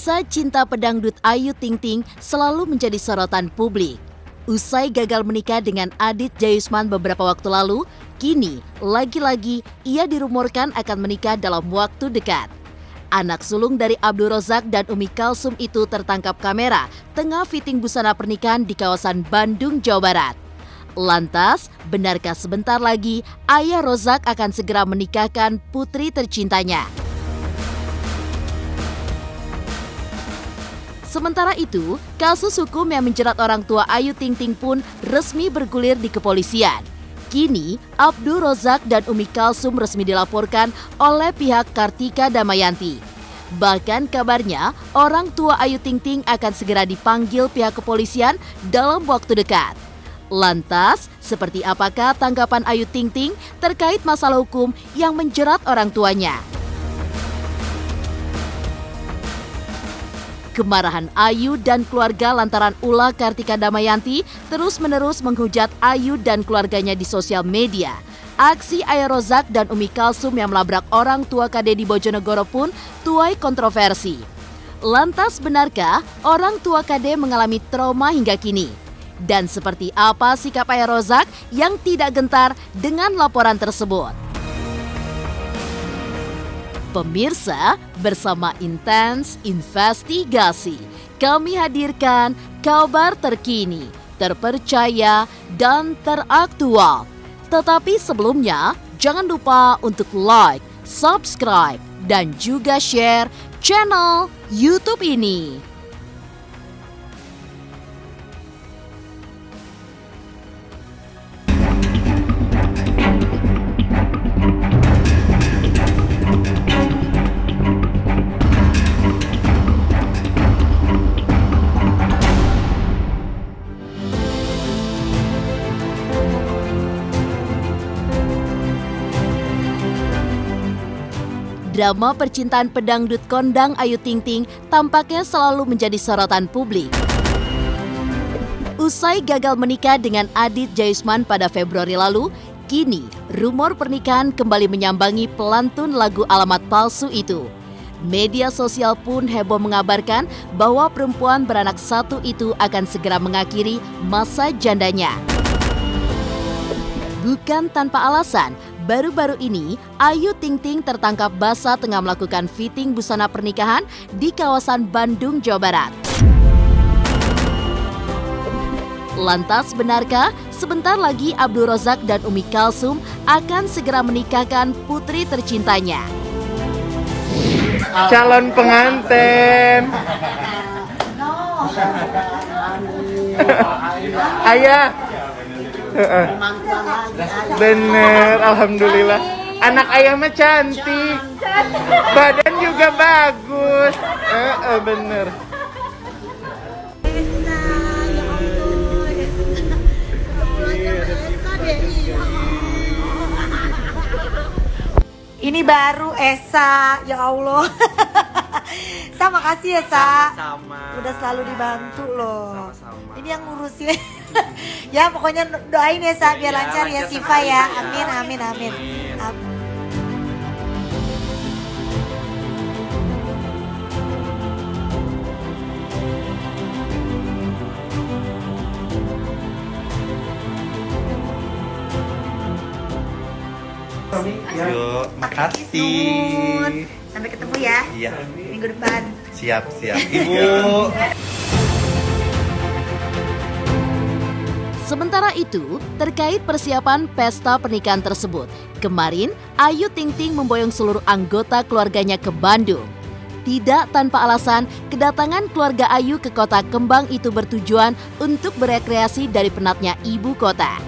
Kisah cinta pedangdut Ayu Ting Ting selalu menjadi sorotan publik. Usai gagal menikah dengan Adit Jayusman beberapa waktu lalu, kini lagi-lagi ia dirumorkan akan menikah dalam waktu dekat. Anak sulung dari Abdul Rozak dan Umi Kalsum itu tertangkap kamera tengah fitting busana pernikahan di kawasan Bandung, Jawa Barat. Lantas, benarkah sebentar lagi ayah Rozak akan segera menikahkan putri tercintanya? Sementara itu, kasus hukum yang menjerat orang tua Ayu Ting Ting pun resmi bergulir di kepolisian. Kini, Abdul Rozak dan Umi Kalsum resmi dilaporkan oleh pihak Kartika Damayanti. Bahkan kabarnya, orang tua Ayu Ting Ting akan segera dipanggil pihak kepolisian dalam waktu dekat. Lantas, seperti apakah tanggapan Ayu Ting Ting terkait masalah hukum yang menjerat orang tuanya? Kemarahan Ayu dan keluarga lantaran ulah Kartika Damayanti terus-menerus menghujat Ayu dan keluarganya di sosial media. Aksi ayah Rozak dan Umi Kalsum yang melabrak orang tua KD di Bojonegoro pun tuai kontroversi. Lantas benarkah orang tua KD mengalami trauma hingga kini? Dan seperti apa sikap ayah Rozak yang tidak gentar dengan laporan tersebut? Pemirsa, bersama Intens Investigasi, kami hadirkan kabar terkini, terpercaya, dan teraktual. Tetapi sebelumnya, jangan lupa untuk like, subscribe, dan juga share channel YouTube ini. Drama percintaan pedangdut kondang Ayu Ting Ting tampaknya selalu menjadi sorotan publik. Usai gagal menikah dengan Adit Jayusman pada Februari lalu, kini rumor pernikahan kembali menyambangi pelantun lagu Alamat Palsu itu. Media sosial pun heboh mengabarkan bahwa perempuan beranak satu itu akan segera mengakhiri masa jandanya. Bukan tanpa alasan, baru-baru ini Ayu Ting Ting tertangkap basah tengah melakukan fitting busana pernikahan di kawasan Bandung, Jawa Barat. Lantas benarkah sebentar lagi Abdul Rozak dan Umi Kalsum akan segera menikahkan putri tercintanya? Calon pengantin. Ayah. Bener, alhamdulillah. Anak ayah mah cantik, badan juga bagus. Bener. Ini baru Esa, ya Allah. Sa, makasih ya Sa. Sama-sama. Udah selalu dibantu loh. Sama-sama. Ini yang ngurusin. Ya pokoknya doain ya Sa, biar lancar ya Siva ya. Amin, amin, amin. Yuk, makasih. Sampai ketemu ya. Iya. Minggu depan. Siap. Ibu. Sementara itu, terkait persiapan pesta pernikahan tersebut, kemarin Ayu Ting Ting memboyong seluruh anggota keluarganya ke Bandung. Tidak tanpa alasan, kedatangan keluarga Ayu ke kota Kembang itu bertujuan untuk berekreasi dari penatnya ibu kota.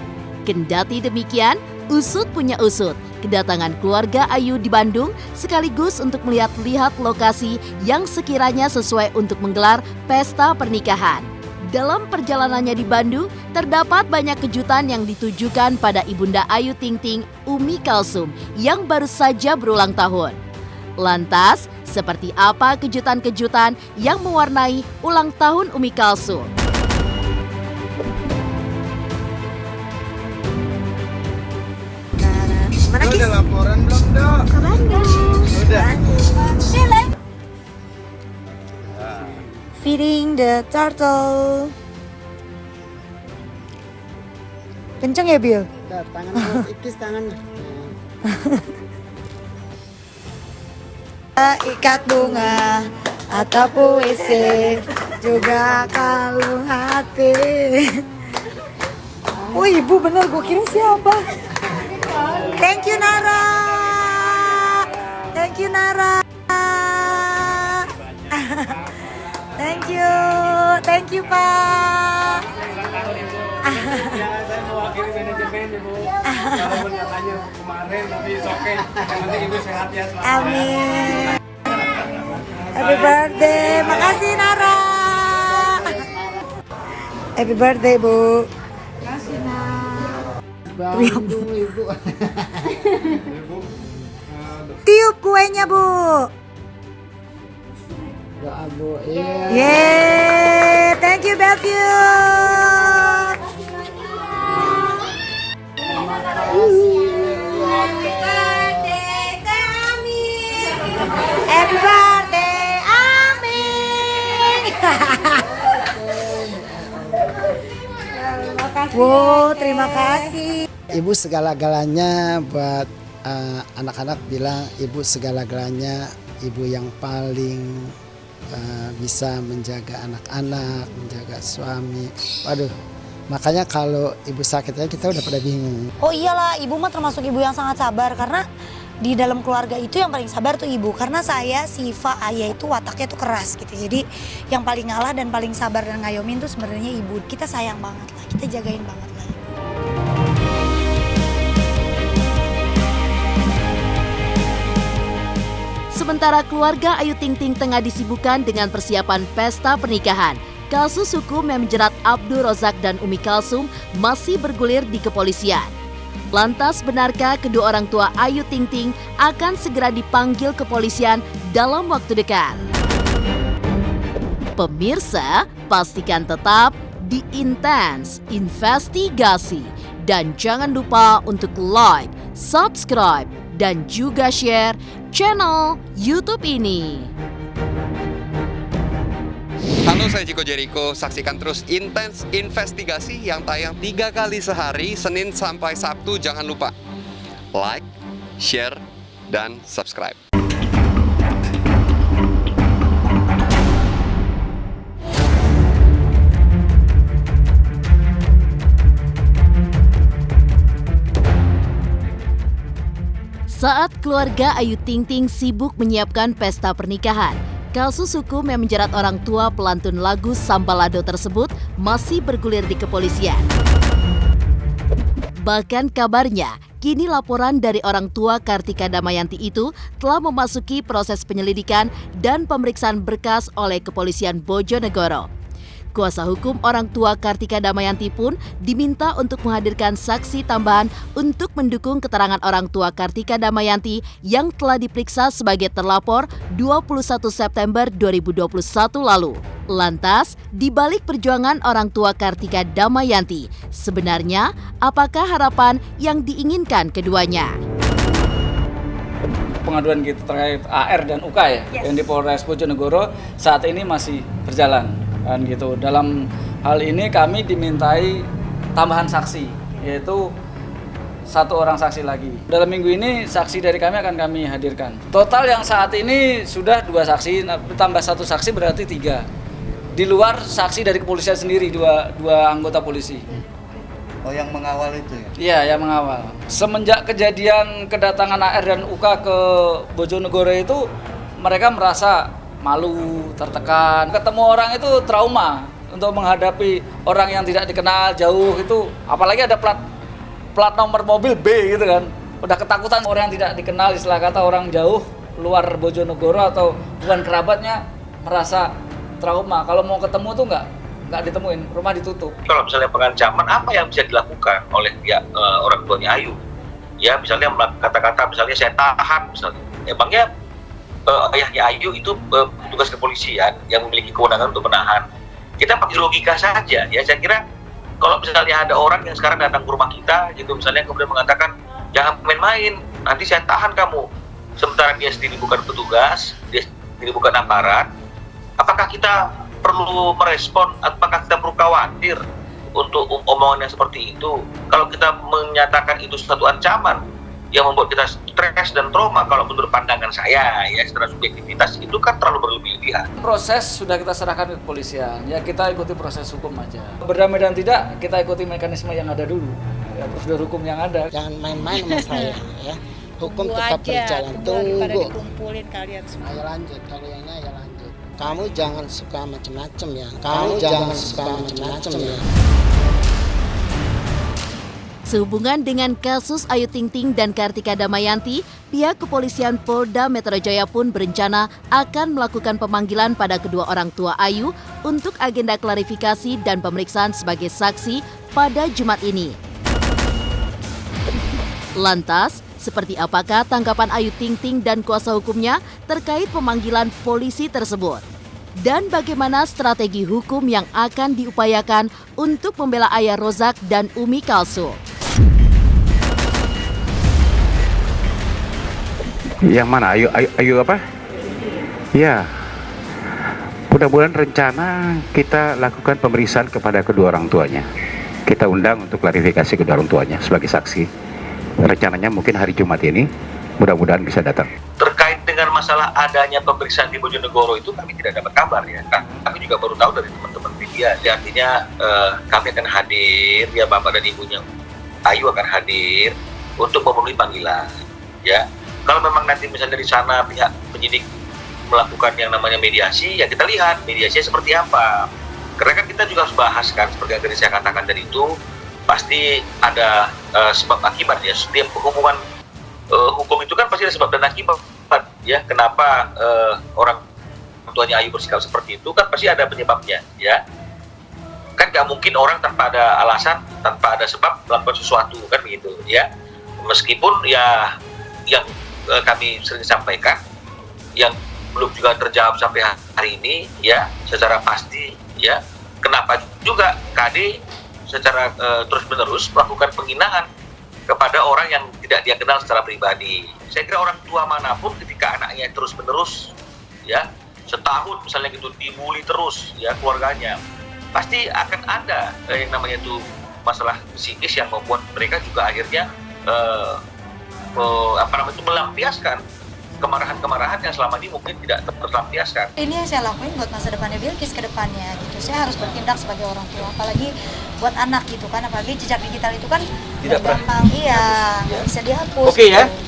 Kendati demikian, usut punya usut, kedatangan keluarga Ayu di Bandung sekaligus untuk melihat-lihat lokasi yang sekiranya sesuai untuk menggelar pesta pernikahan. Dalam perjalanannya di Bandung, terdapat banyak kejutan yang ditujukan pada ibunda Ayu Ting Ting, Umi Kalsum, yang baru saja berulang tahun. Lantas, seperti apa kejutan-kejutan yang mewarnai ulang tahun Umi Kalsum? Udah laporan belum, Dok? Ke Bandung. Udah. feeding the turtle. Kenceng ya, Bill? Tangan harus ikis tangan. Ikat bunga atau puisi juga kalung hati. Oh ibu bener, gue kira siapa? Thank you Nara. Thank you Nara. Thank you Pak. Saya mewakili manajemen Ibu. Walaupun katanya kemarin tapi oke. Yang penting Ibu sehat ya selalu. Amin. Happy birthday, makasih Nara. Happy birthday Bu. Makasih Nara. Bandung Ibu. Tiup kuenya Bu. Doa Bu. Iya. Yeay, thank you Matthew. Happy birthday, Amin. Wow, terima kasih. Ibu segala-galanya buat anak-anak bilang ibu segala-galanya, ibu yang paling bisa menjaga anak-anak, menjaga suami. Waduh, makanya kalau ibu sakitnya kita udah pada bingung. Oh iyalah, ibu mah termasuk ibu yang sangat sabar karena di dalam keluarga itu yang paling sabar tuh ibu. Karena saya, Siva, ayah itu wataknya tuh keras gitu. Jadi yang paling ngalah dan paling sabar dan ngayomin tuh sebenarnya ibu. Kita sayang banget lah, kita jagain banget lah. Sementara keluarga Ayu Ting Ting tengah disibukkan dengan persiapan pesta pernikahan, kasus hukum yang menjerat Abdul Rozak dan Umi Kalsum masih bergulir di kepolisian. Lantas benarkah kedua orang tua Ayu Ting Ting akan segera dipanggil kepolisian dalam waktu dekat? Pemirsa, pastikan tetap di Intens Investigasi. Dan jangan lupa untuk like, subscribe, dan juga share channel YouTube ini. Halo, saya Chico Jericho. Saksikan terus Intens Investigasi yang tayang 3 kali sehari, Senin sampai Sabtu. Jangan lupa like, share, dan subscribe. Saat keluarga Ayu Ting Ting sibuk menyiapkan pesta pernikahan, kasus hukum yang menjerat orang tua pelantun lagu Sambalado tersebut masih bergulir di kepolisian. Bahkan kabarnya, kini laporan dari orang tua Kartika Damayanti itu telah memasuki proses penyelidikan dan pemeriksaan berkas oleh Kepolisian Bojonegoro. Kuasa hukum orang tua Kartika Damayanti pun diminta untuk menghadirkan saksi tambahan untuk mendukung keterangan orang tua Kartika Damayanti yang telah diperiksa sebagai terlapor 21 September 2021 lalu. Lantas, di balik perjuangan orang tua Kartika Damayanti, sebenarnya apakah harapan yang diinginkan keduanya? Pengaduan kita terkait AR dan UK ya, yang di Polres Bojonegoro saat ini masih berjalan. Kan gitu. Dalam hal ini kami dimintai tambahan saksi, yaitu 1 orang saksi lagi. Dalam minggu ini saksi dari kami akan kami hadirkan. Total yang saat ini sudah 2 saksi, tambah 1 saksi berarti 3. Di luar saksi dari kepolisian sendiri, dua anggota polisi. Oh, yang mengawal itu ya? Iya, yang mengawal. Semenjak kejadian kedatangan AR dan UK ke Bojonegoro itu, mereka merasa malu, tertekan. Ketemu orang itu trauma untuk menghadapi orang yang tidak dikenal jauh itu, apalagi ada plat nomor mobil B gitu kan. Udah ketakutan orang yang tidak dikenal, istilah kata orang jauh luar Bojonegoro atau bukan kerabatnya merasa trauma. Kalau mau ketemu tuh nggak ditemuin, rumah ditutup. Kalau misalnya pengancaman, apa yang bisa dilakukan oleh pihak orang tuanya Ayu? Ya misalnya kata-kata misalnya saya tahan misalnya. Emangnya ayahnya Ayu itu petugas kepolisian yang memiliki kewenangan untuk menahan. Kita pakai logika saja ya. Saya kira kalau misalnya ada orang yang sekarang datang ke rumah kita gitu misalnya kemudian mengatakan jangan main-main, nanti saya tahan kamu. Sementara dia sendiri bukan petugas, dia sendiri bukan aparat. Apakah kita perlu merespon, apakah kita perlu khawatir untuk omongan yang seperti itu? Kalau kita menyatakan itu suatu ancaman yang membuat kita stres dan trauma, kalau menurut pandangan saya ya secara subjektivitas itu kan terlalu berlebihan. Proses sudah kita serahkan ke kepolisian, ya kita ikuti proses hukum aja. Berdamai dan tidak, kita ikuti mekanisme yang ada dulu, ya, prosedur hukum yang ada. Jangan main-main sama saya ya. Hukum Tunggu tetap aja, berjalan. daripada Tunggu. dikumpulin kalian semua. Ayo lanjut, kalau yang ayo lanjut. Kamu jangan suka macam-macam ya. Kamu jangan suka macam-macam ya. Sehubungan dengan kasus Ayu Ting Ting dan Kartika Damayanti, pihak kepolisian Polda Metro Jaya pun berencana akan melakukan pemanggilan pada kedua orang tua Ayu untuk agenda klarifikasi dan pemeriksaan sebagai saksi pada Jumat ini. Lantas, seperti apakah tanggapan Ayu Ting Ting dan kuasa hukumnya terkait pemanggilan polisi tersebut? Dan bagaimana strategi hukum yang akan diupayakan untuk membela ayah Rozak dan Umi Kalsum? Yang mana? Ayu apa? Ya, mudah-mudahan rencana kita lakukan pemeriksaan kepada kedua orang tuanya. Kita undang untuk klarifikasi kedua orang tuanya sebagai saksi. Rencananya mungkin hari Jumat ini, mudah-mudahan bisa datang. Terkait dengan masalah adanya pemeriksaan di Bojonegoro itu kami tidak dapat kabar ya. Kami juga baru tahu dari teman-teman media. Jadi artinya kami akan hadir, ya Bapak dan Ibunya Ayu akan hadir untuk memenuhi panggilan. Ya, kalau memang nanti misalnya dari sana pihak penyidik melakukan yang namanya mediasi, ya kita lihat mediasinya seperti apa. Karena kan kita juga harus bahas kan, seperti yang tadi saya katakan tadi itu pasti ada sebab akibat ya. Setiap hubungan hukum itu kan pasti ada sebab dan akibat ya. Kenapa orang tuanya Ayu bersikap seperti itu kan pasti ada penyebabnya ya. Kan nggak mungkin orang tanpa ada alasan, tanpa ada sebab melakukan sesuatu kan begitu ya. Meskipun ya yang kami sering sampaikan yang belum juga terjawab sampai hari ini ya secara pasti ya, kenapa juga KD secara terus-menerus melakukan penghinaan kepada orang yang tidak dia kenal secara pribadi. Saya kira orang tua manapun ketika anaknya terus-menerus ya setahun misalnya gitu dibully terus ya keluarganya, pasti akan ada yang namanya itu masalah psikis yang membuat mereka juga akhirnya melampiaskan kemarahan-kemarahan yang selama ini mungkin tidak terlampiaskan. Ini yang saya lakuin buat masa depannya Bilkis ke depannya gitu. Saya harus bertindak sebagai orang tua, apalagi buat anak gitu kan, apalagi jejak digital itu kan Tidak gampang, iya, nggak bisa dihapus. Oke ya. gitu.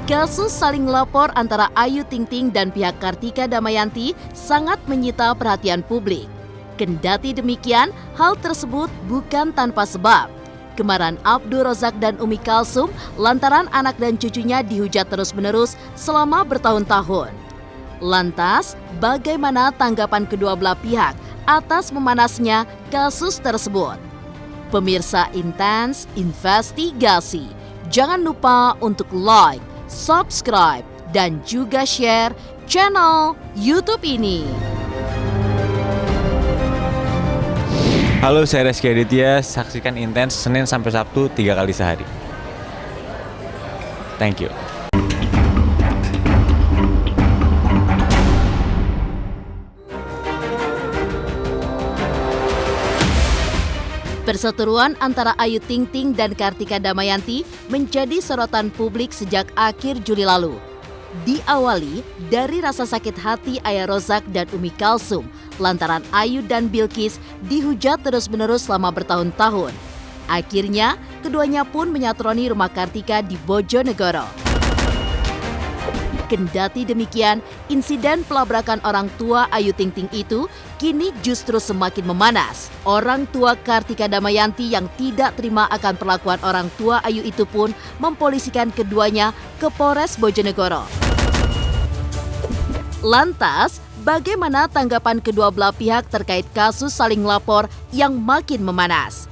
Kasus saling lapor antara Ayu Ting Ting dan pihak Kartika Damayanti sangat menyita perhatian publik. Kendati demikian, hal tersebut bukan tanpa sebab. Kemarahan Abdul Rozak dan Umi Kalsum lantaran anak dan cucunya dihujat terus-menerus selama bertahun-tahun. Lantas, bagaimana tanggapan kedua belah pihak atas memanasnya kasus tersebut? Pemirsa Intens Investigasi, jangan lupa untuk like, subscribe, dan juga share channel YouTube ini. Halo, saya Reski Aditya. Saksikan Intens Senin sampai Sabtu 3 kali sehari. Thank you. Perseteruan antara Ayu Ting Ting dan Kartika Damayanti menjadi sorotan publik sejak akhir Juli lalu. Diawali dari rasa sakit hati ayah Rozak dan Umi Kalsum lantaran Ayu dan Bilkis dihujat terus-menerus selama bertahun-tahun. Akhirnya, keduanya pun menyatroni rumah Kartika di Bojonegoro. Kendati demikian, insiden pelabrakan orang tua Ayu Ting Ting itu kini justru semakin memanas. Orang tua Kartika Damayanti yang tidak terima akan perlakuan orang tua Ayu itu pun mempolisikan keduanya ke Polres Bojonegoro. Lantas, bagaimana tanggapan kedua belah pihak terkait kasus saling lapor yang makin memanas?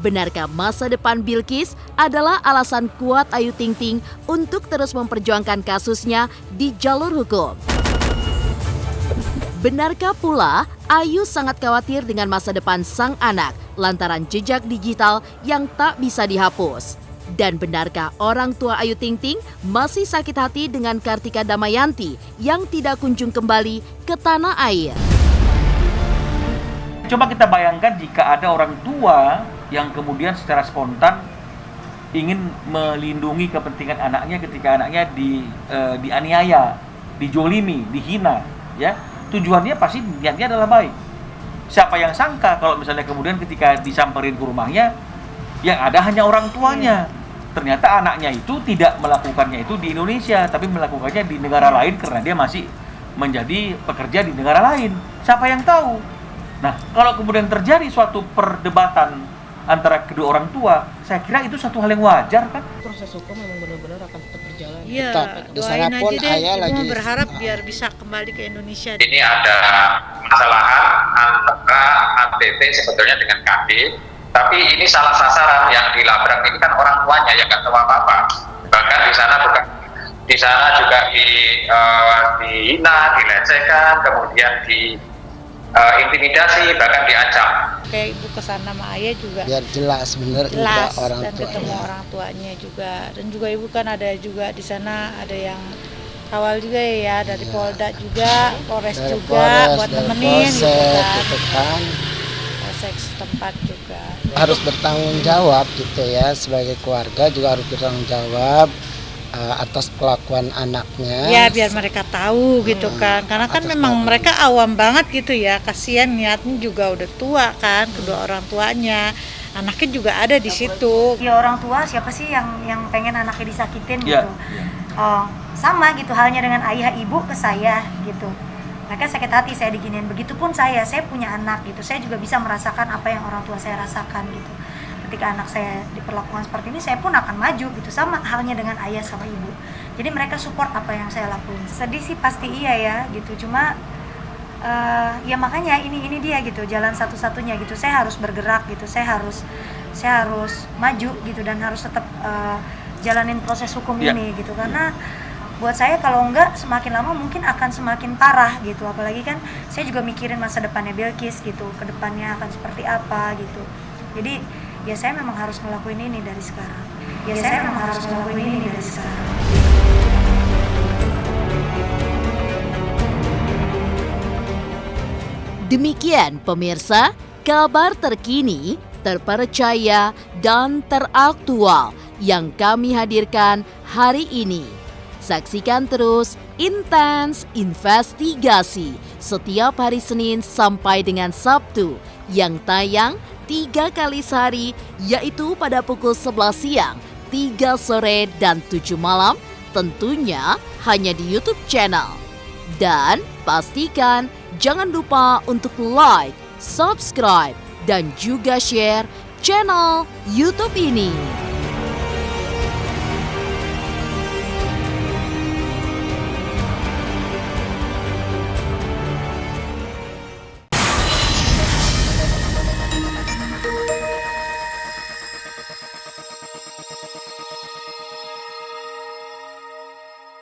Benarkah masa depan Bilkis adalah alasan kuat Ayu Ting Ting untuk terus memperjuangkan kasusnya di jalur hukum? Benarkah pula Ayu sangat khawatir dengan masa depan sang anak lantaran jejak digital yang tak bisa dihapus? Dan benarkah orang tua Ayu Ting Ting masih sakit hati dengan Kartika Damayanti yang tidak kunjung kembali ke tanah air? Coba kita bayangkan jika ada orang tua yang kemudian secara spontan ingin melindungi kepentingan anaknya ketika anaknya dianiaya, dijolimi, dihina, ya. Tujuannya pasti niatnya adalah baik. Siapa yang sangka kalau misalnya kemudian ketika disamperin ke rumahnya yang ada hanya orang tuanya. Ternyata anaknya itu tidak melakukannya itu di Indonesia, tapi melakukannya di negara lain karena dia masih menjadi pekerja di negara lain. Siapa yang tahu? Nah, kalau kemudian terjadi suatu perdebatan antara kedua orang tua, saya kira itu satu hal yang wajar kan? Proses hukum memang benar-benar akan tetap berjalan. Iya, Di sana doain pun aja deh. ayah Ibu lagi berharap biar bisa kembali ke Indonesia. Ini ada kesalahan antara ATT sebetulnya dengan Kadin, tapi ini salah sasaran yang dilabrak ini kan orang tuanya yang nggak tahu apa-apa. Bahkan di sana juga dihina, dilecehkan, kemudian intimidasi, bahkan diancam. Kayak ibu kesana sama ayah juga biar jelas bener jelas enggak orang dan tua. ketemu orang tuanya juga, dan juga ibu kan ada juga di sana ada yang kawal juga ya dari Polda juga, Polres Dari juga Polres, buat dari nemenin Polsek, gitu kan. Polsek setempat juga. Harus bertanggung jawab gitu ya, sebagai keluarga juga harus bertanggung jawab atas kelakuan anaknya. Ya biar mereka tahu gitu kan, karena kan memang mereka awam banget gitu ya, kasihan niatnya juga udah tua kan, kedua orang tuanya, anaknya juga ada di situ. Ya orang tua siapa sih yang pengen anaknya disakitin Iya. gitu. Sama gitu halnya dengan ayah ibu ke saya gitu. Mereka sakit hati saya diginiin. Begitupun saya punya anak gitu. Saya juga bisa merasakan apa yang orang tua saya rasakan gitu. Ketika anak saya diperlakukan seperti ini, saya pun akan maju gitu. Sama halnya dengan ayah sama ibu. Jadi mereka support apa yang saya lakuin. Sedih sih pasti iya ya gitu. Cuma ya makanya ini dia gitu, jalan satu-satunya gitu. Saya harus bergerak gitu. Saya harus maju gitu dan harus tetap jalanin proses hukum ini gitu. Karena buat saya kalau enggak semakin lama mungkin akan semakin parah gitu. Apalagi kan saya juga mikirin masa depannya Bilqis gitu, ke depannya akan seperti apa gitu. Jadi ya saya memang harus ngelakuin ini dari sekarang. Demikian pemirsa, kabar terkini, terpercaya, dan teraktual yang kami hadirkan hari ini. Saksikan terus Intens Investigasi setiap hari Senin sampai dengan Sabtu yang tayang 3 kali sehari, yaitu pada pukul 11 siang, 3 sore, dan 7 malam, tentunya hanya di YouTube channel. Dan pastikan jangan lupa untuk like, subscribe, dan juga share channel YouTube ini.